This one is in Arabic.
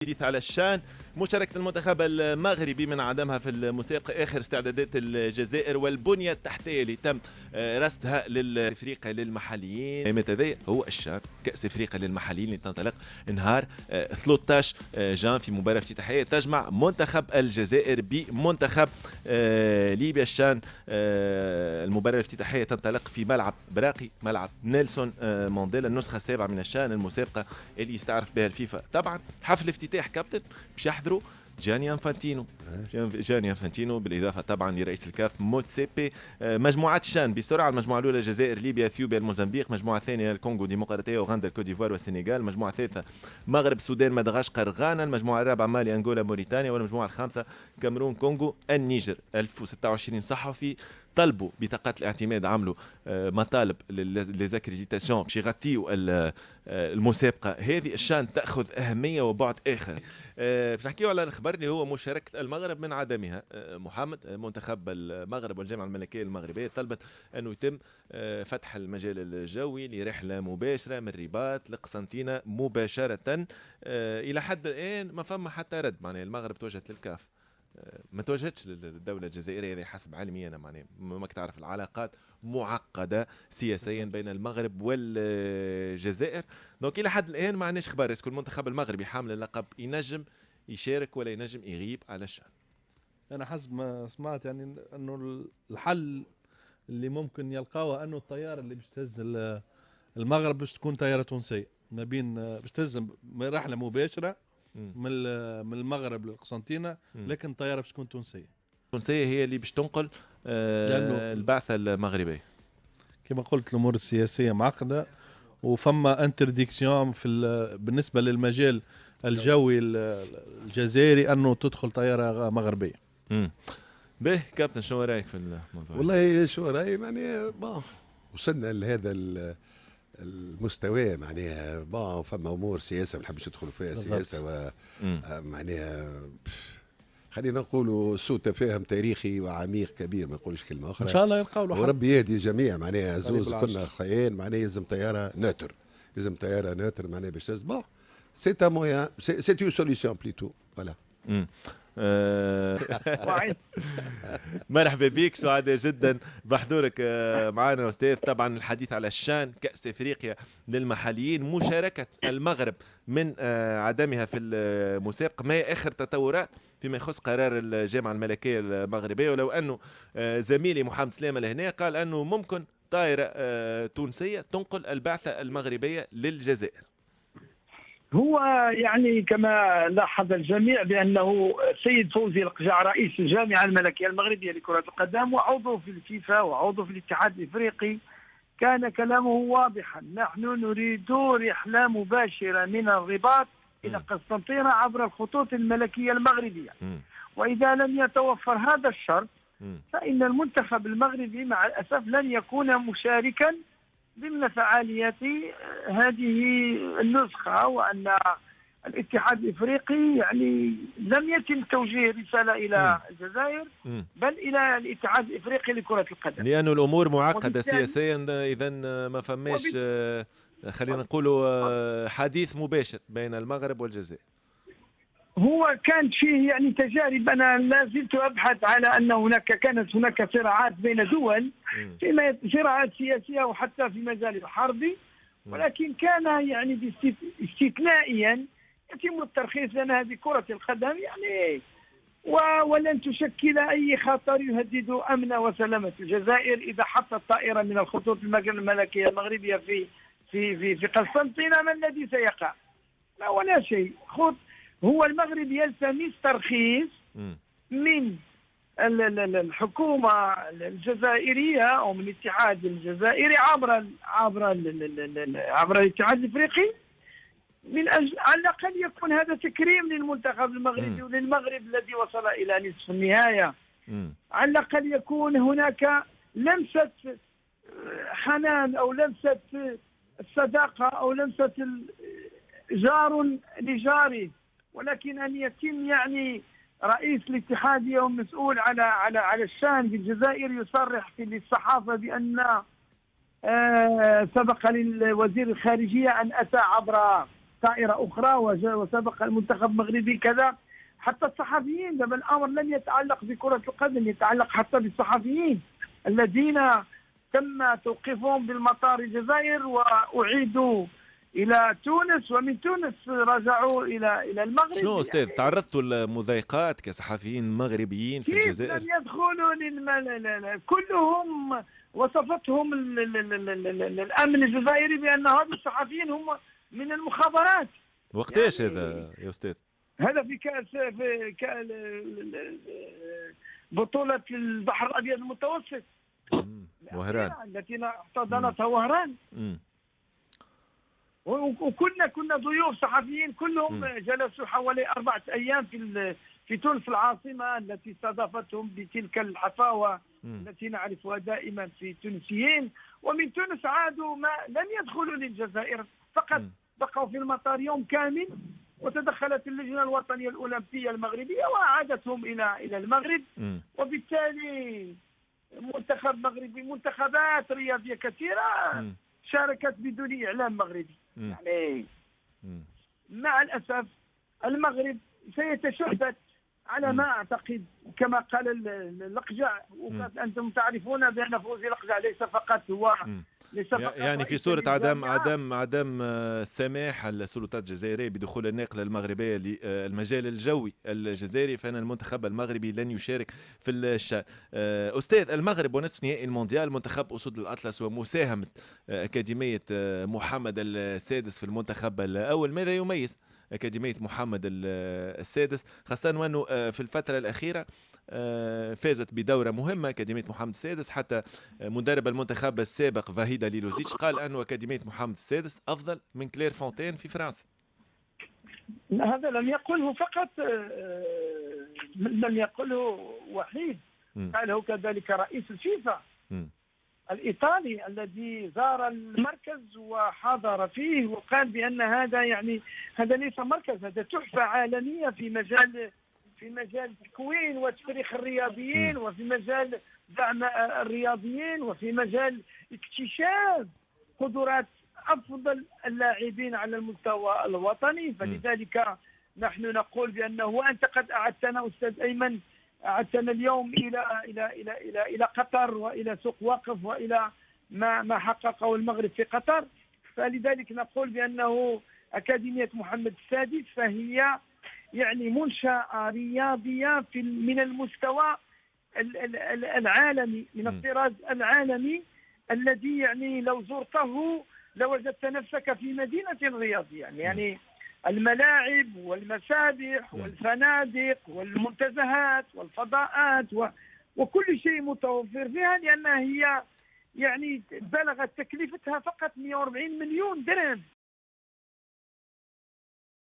الحديث على الشان مشاركة المنتخب المغربي من عدمها في المسابقة آخر استعدادات الجزائر والبنية التحتية اللي تم رصدها للإفريقيا للمحليين. متى هو الشان كأس إفريقيا للمحليين اللي تنطلق نهار 13 جان في مباراة افتتاحية تجمع منتخب الجزائر بمنتخب ليبيا. الشان المباراة الافتتاحية تنطلق في ملعب براقي، ملعب نيلسون مانديلا، النسخة السابعة من الشان، المسابقة اللي يستعرف بها الفيفا. طبعا حفل افتتاح كابتن باش يحضروا جاني انفانتينو بالاضافه طبعا لرئيس الكاف موتسيبي. مجموعات الشان بسرعه: المجموعه الاولى الجزائر، ليبيا، اثيوبيا، الموزمبيق. المجموعه الثانيه الكونغو الديمقراطيه، اوغندا، الكوت ديفوار والسنغال. المجموعه الثالثه مغرب، السودان، مدغشقر، غانا. المجموعه الرابعه مالي، انغولا، موريتانيا. والمجموعه الخامسه كاميرون، كونغو، النيجر. 1026 صحفي طلبوا بطاقات الاعتماد، عملوا مطالب ليزاكريديتاسيون باش يغطيوا المسابقه هذه. الشان تاخذ اهميه وبعد اخر. باش نحكيو على الخبر اللي هو مشاركه المغرب من عدمها. محمد، منتخب المغرب والجامعه الملكيه المغربيه طلبت انه يتم فتح المجال الجوي لرحله مباشره من الرباط لقسنطينه مباشره. الى حد الان ما فما حتى رد، معناها المغرب توجهت للكاف، ما توجهتش للدولة الجزائرية. هذه حسب علمي أنا، معناها ما تعرف العلاقات معقدة سياسيا بين المغرب والجزائر. دونك إلى حد الآن ما عندناش خبر اسكو المنتخب المغربي حامل اللقب ينجم يشارك ولا ينجم يغيب على الشان. أنا حسب ما سمعت يعني أنه الحل اللي ممكن يلقاوه أنه الطيارة اللي باش تهز المغرب باش تكون طيارة تونسية، ما بين باش تهز رحلة مباشرة من المغرب للقسنطينة، لكن الطياره باش تكون تونسيه هي اللي باش تنقل البعثه المغربيه. كما قلت الامور السياسيه معقده، وفما انترديكسيون بالنسبه للمجال الجوي الجزائري انه تدخل طياره مغربيه. باهي كابتن، شو رايك في الموضوع؟ والله شو رايي، يعني وصلنا لهذا المستوى، معناها فما امور سياسه ما نحبش ندخلوا فيها سياسه معناها خلينا نقولوا سوء تفاهم تاريخي وعميق كبير، ما نقولش كلمه اخرى. ان شاء الله يلقاو له حل وربي يهدي الجميع. معناها زوز كنا خيان، معناها يلزم طياره نوتر، معناها باش تهز. سي ان مويان، سي اون سوليسيون بليتو. فوالا. مرحبا بك، سعداء جدا بحضورك معنا استاذ. طبعا الحديث على الشان كأس افريقيا للمحليين، مشاركة المغرب من عدمها في المسابقة. ما اخر تطورات فيما يخص قرار الجامعة الملكية المغربية؟ ولو انه زميلي محمد سلامة لهنا قال انه ممكن طائرة تونسية تنقل البعثة المغربية للجزائر. هو يعني كما لاحظ الجميع بأنه السيد فوزي القجع رئيس الجامعة الملكية المغربية لكرة القدم وعضو في الفيفا وعضو في الاتحاد الإفريقي كان كلامه واضحا: نحن نريد رحلة مباشرة من الرباط إلى قسنطينة عبر الخطوط الملكية المغربية، وإذا لم يتوفر هذا الشرط فإن المنتخب المغربي مع الأسف لن يكون مشاركا ضمن فعاليات هذه النسخة، وأن الاتحاد الإفريقي يعني لم يتم توجيه رسالة إلى الجزائر بل إلى الاتحاد الإفريقي لكرة القدم، لأن الأمور معقدة سياسيا. إذا ما فماش خلينا نقولوا حديث مباشر بين المغرب والجزائر. هو كانت فيه يعني تجارب، أنا لا زلت أبحث على أن كانت هناك صراعات بين دول، فيما صراعات سياسية وحتى في مجال الحرب، ولكن كان يعني استثنائيا يتم الترخيص لأن هذه كرة القدم يعني ولن تشكل أي خطر يهدد أمن وسلامة الجزائر إذا حطت طائرة من الخطوط الملكية المغربية في قسنطينة. ما الذي سيقع؟ لا ولا شيء. هو المغرب يلتمس ترخيص من الحكومة الجزائرية أو من الاتحاد الجزائري عبر الاتحاد الإفريقي من أجل على الأقل يكون هذا تكريم للمنتخب المغربي وللمغرب الذي وصل إلى نصف النهاية. على الأقل يكون هناك لمسة حنان أو لمسة الصداقة أو لمسة جار لجاره، ولكن أن يتم يعني رئيس الاتحاد يوم مسؤول على الشان في الجزائر يصرح في الصحافة بأن سبق للوزير الخارجية أن أتى عبر طائرة أخرى وسبق المنتخب المغربي كذا. حتى الصحفيين، دابا الأمر لم يتعلق بكرة القدم، يتعلق حتى بالصحفيين الذين تم توقيفهم بالمطار الجزائر وأعيدوا إلى تونس، ومن تونس رجعوا إلى المغرب. شنو أستاذ يعني تعرضتوا لمضايقات كصحفيين مغربيين في الجزائر؟ لم يدخلوا كلهم وصفتهم الأمن الجزائري بأن هذا الصحفيين هم من المخابرات. وقتاش يعني هذا يا أستاذ؟ هذا في كأس بطولة البحر الأبيض المتوسط وهران التي احتضنتها وهران. كنا ضيوف صحفيين كلهم جلسوا حوالي 4 أيام في تونس العاصمة التي استضافتهم بتلك الحفاوة التي نعرفها دائما في التونسيين. ومن تونس عادوا، ما لم يدخلوا للجزائر، فقط بقوا في المطار يوم كامل، وتدخلت اللجنة الوطنية الأولمبية المغربية وأعادتهم إلى المغرب. وبالتالي منتخب مغربي، منتخبات رياضية كثيرة شاركت بدون إعلام مغربي. يعني مع الأسف المغرب سيتشبث على ما أعتقد، كما قال الأقجع، وأنتم تعرفون بأن فوزي الأقجع ليس فقط هو يعني في صورة عدم سماح السلطات الجزائرية بدخول الناقلة المغربية للمجال الجوي الجزائري، فإن المنتخب المغربي لن يشارك في الشأن. أستاذ، المغرب ونصف نهائي المونديال، منتخب أسود الأطلس ومساهمة أكاديمية محمد السادس في المنتخب الأول، ماذا يميز أكاديمية محمد السادس، خاصة وأنه في الفترة الأخيرة فازت بدورة مهمة أكاديمية محمد السادس، حتى مدرب المنتخب السابق فاهيدا ليلوزيتش قال أن أكاديمية محمد السادس أفضل من كلير فونتين في فرنسا. هذا لم يقله فقط، لم يقله وحيد، قاله كذلك رئيس الفيفا الإيطالي الذي زار المركز وحضر فيه، وقال بأن هذا يعني هذا ليس مركز، هذا تحفة عالمية في مجال تكوين وتفريخ الرياضيين، وفي مجال دعم الرياضيين، وفي مجال اكتشاف قدرات أفضل اللاعبين على المستوى الوطني. فلذلك نحن نقول بأنه، وأنت قد أعدتنا أستاذ أيمن، أعدتنا اليوم إلى قطر وإلى سوق وقف وإلى ما حققه المغرب في قطر. فلذلك نقول بأنه أكاديمية محمد السادس فهي يعني منشأة رياضية من المستوى العالمي، من الطراز العالمي، الذي يعني لو زرته لوجدت نفسك في مدينة رياضية. يعني الملاعب والمسابح والفنادق والمنتزهات والفضاءات وكل شيء متوفر فيها، لأنها هي يعني بلغت تكلفتها فقط 140 مليون درهم.